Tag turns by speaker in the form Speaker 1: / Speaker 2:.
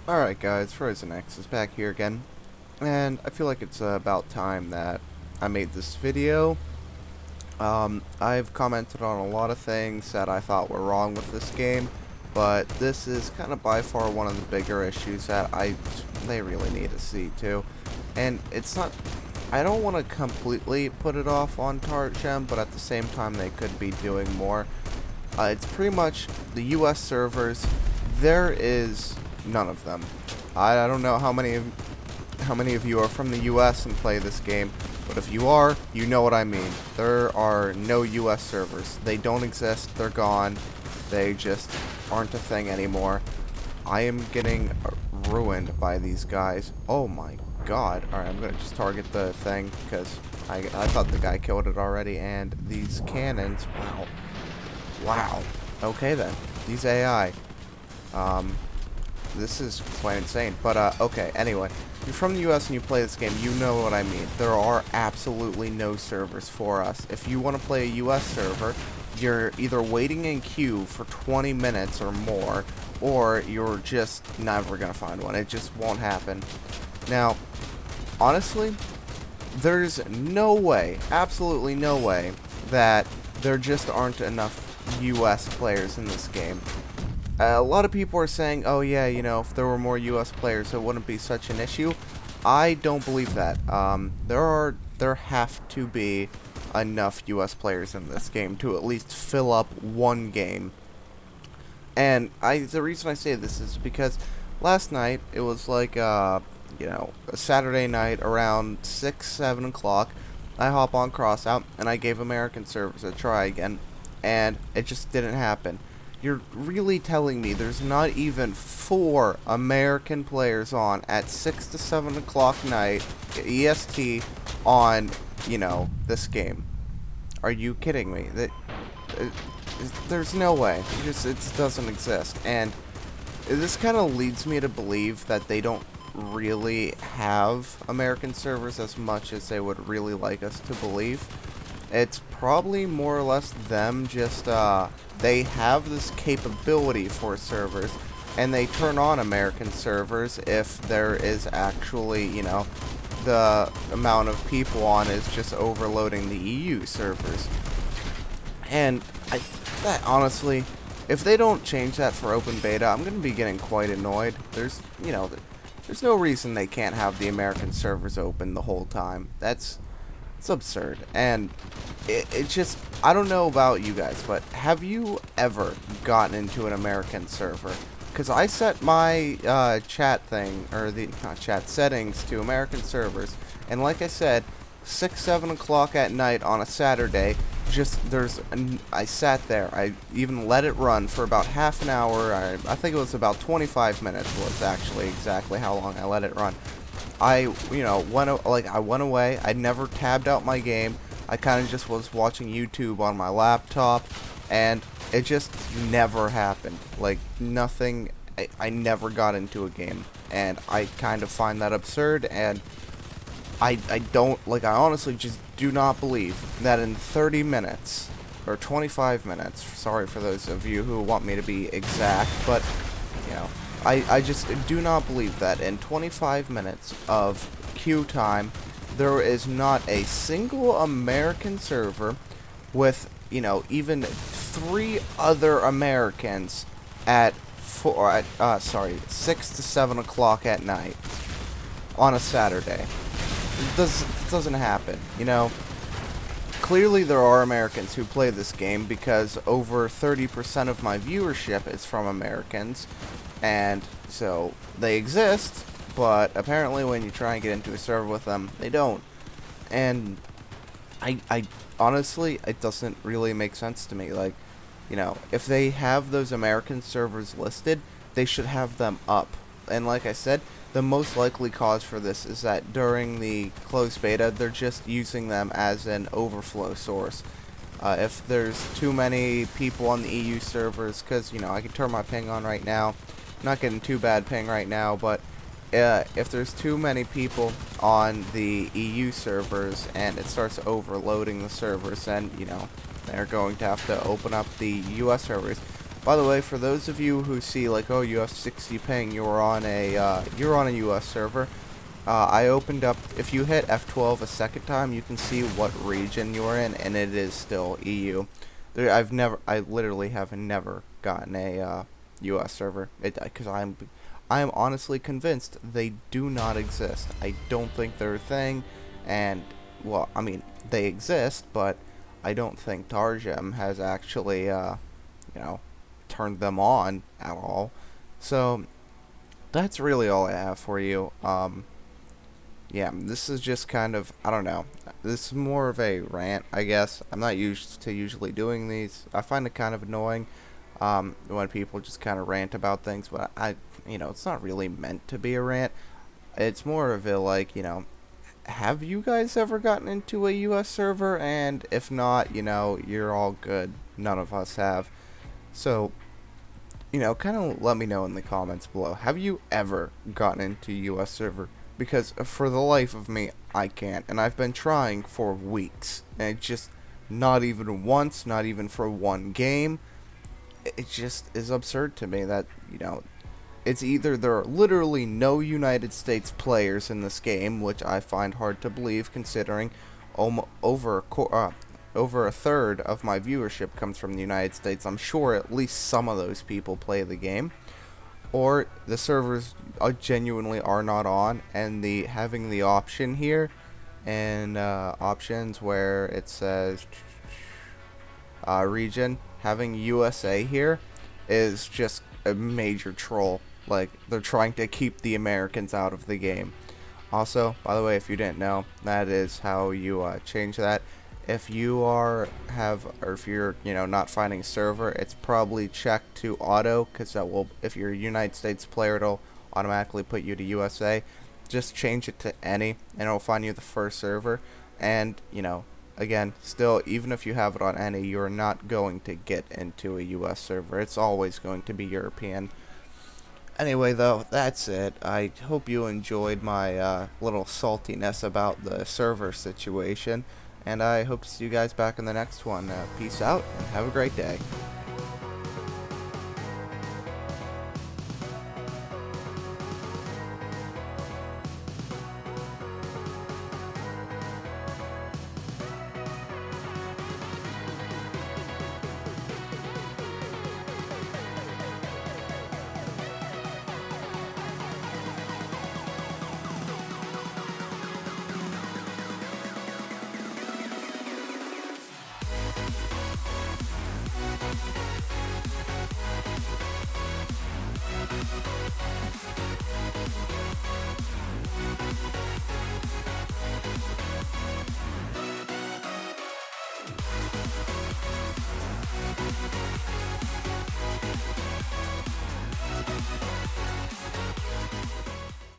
Speaker 1: Alright guys, Frozen X is back here again, and I feel like it's about time that I made this video. I've commented on a lot of things that I thought were wrong with this game, but this is kind of by far one of the bigger issues that they really need to see too. And it's not, I don't want to completely put it off on Tart Gem, but at the same time they could be doing more. It's pretty much the US servers. There is none of them. I don't know how many of you are from the US and play this game, but if you are, you know what I mean. There are no US servers. They don't exist. They're gone. They just aren't a thing anymore. I am getting ruined by these guys. Oh my god. Alright, I'm gonna just target the thing because I thought the guy killed it already, and these cannons, wow. Wow. Okay then. These AI. This is quite insane. But, okay, anyway. If you're from the US and you play this game, you know what I mean. There are absolutely no servers for us. If you want to play a US server, you're either waiting in queue for 20 minutes or more, or you're just never going to find one. It just won't happen. Now, honestly, there's no way, absolutely no way, that there just aren't enough US players in this game. A lot of people are saying, oh yeah, you know, if there were more US players, it wouldn't be such an issue. I don't believe that. There have to be enough US players in this game to at least fill up one game. And the reason I say this is because last night, it was like, you know, a Saturday night around 6, 7 o'clock. I hop on Crossout, and I gave American servers a try again, and it just didn't happen. You're really telling me there's not even 4 American players on at 6 to 7 o'clock night EST on, you know, this game? Are you kidding me? There's no way. It doesn't exist. And this kind of leads me to believe that they don't really have American servers as much as they would really like us to believe. It's probably more or less them just, they have this capability for servers, and they turn on American servers if there is actually, you know, the amount of people on is just overloading the EU servers. And that honestly, if they don't change that for open beta, I'm going to be getting quite annoyed. There's, you know, there's no reason they can't have the American servers open the whole time. It's absurd. And it just, I don't know about you guys, but have you ever gotten into an American server? Because I set my chat thing, or the not chat settings, to American servers, and like I said, 6, 7 o'clock at night on a Saturday, I sat there. I even let it run for about half an hour. I think it was about 25 minutes was actually exactly how long I let it run. I went away. I never tabbed out my game. I kind of just was watching YouTube on my laptop, and it just never happened. Like, nothing, I never got into a game, and I kind of find that absurd, and I honestly just do not believe that in 30 minutes, or 25 minutes, sorry for those of you who want me to be exact, but, you know, I just do not believe that in 25 minutes of queue time, there is not a single American server with, you know, even 3 other Americans at 6 to 7 o'clock at night on a Saturday. It doesn't happen, you know. Clearly there are Americans who play this game because over 30% of my viewership is from Americans, and so they exist, but apparently when you try and get into a server with them, they don't. And I honestly, it doesn't really make sense to me. Like, you know, if they have those American servers listed, they should have them up. And like I said, the most likely cause for this is that during the closed beta, they're just using them as an overflow source. If there's too many people on the EU servers, because, you know, I can turn my ping on right now. Not getting too bad ping right now, but if there's too many people on the EU servers and it starts overloading the servers, then, you know, they're going to have to open up the US servers. By the way, for those of you who see like, oh, you have 60 ping, you're on a US server. I opened up. If you hit F12 a second time, you can see what region you're in, and it is still EU. I literally have never gotten a US server. Because I am honestly convinced they do not exist. I don't think they're a thing, and well, I mean they exist, but I don't think Targem has actually turned them on at all. So that's really all I have for you. Yeah, this is just kind of, I don't know. This is more of a rant, I guess. I'm not used to usually doing these. I find it kind of annoying when people just kind of rant about things, but it's not really meant to be a rant. It's more of a, like, have you guys ever gotten into a US server? And if not, you're all good. None of us have. So, kind of let me know in the comments below. Have you ever gotten into a US server? Because for the life of me, I can't. And I've been trying for weeks. And it's just not even once, not even for one game. It just is absurd to me that, it's either there are literally no United States players in this game, which I find hard to believe considering over a third of my viewership comes from the United States. I'm sure at least some of those people play the game. Or the servers genuinely are not on, and having the option here, and options where it says region, having USA here is just a major troll. Like, they're trying to keep the Americans out of the game. Also, by the way, if you didn't know, that is how you change that. If you're not finding a server, it's probably checked to auto, because that will, if you're a United States player, it'll automatically put you to USA. Just change it to any, and it'll find you the first server. And, again, still, even if you have it on any, you're not going to get into a US server. It's always going to be European. Anyway, though, that's it. I hope you enjoyed my little saltiness about the server situation. And I hope to see you guys back in the next one. Peace out, and have a great day.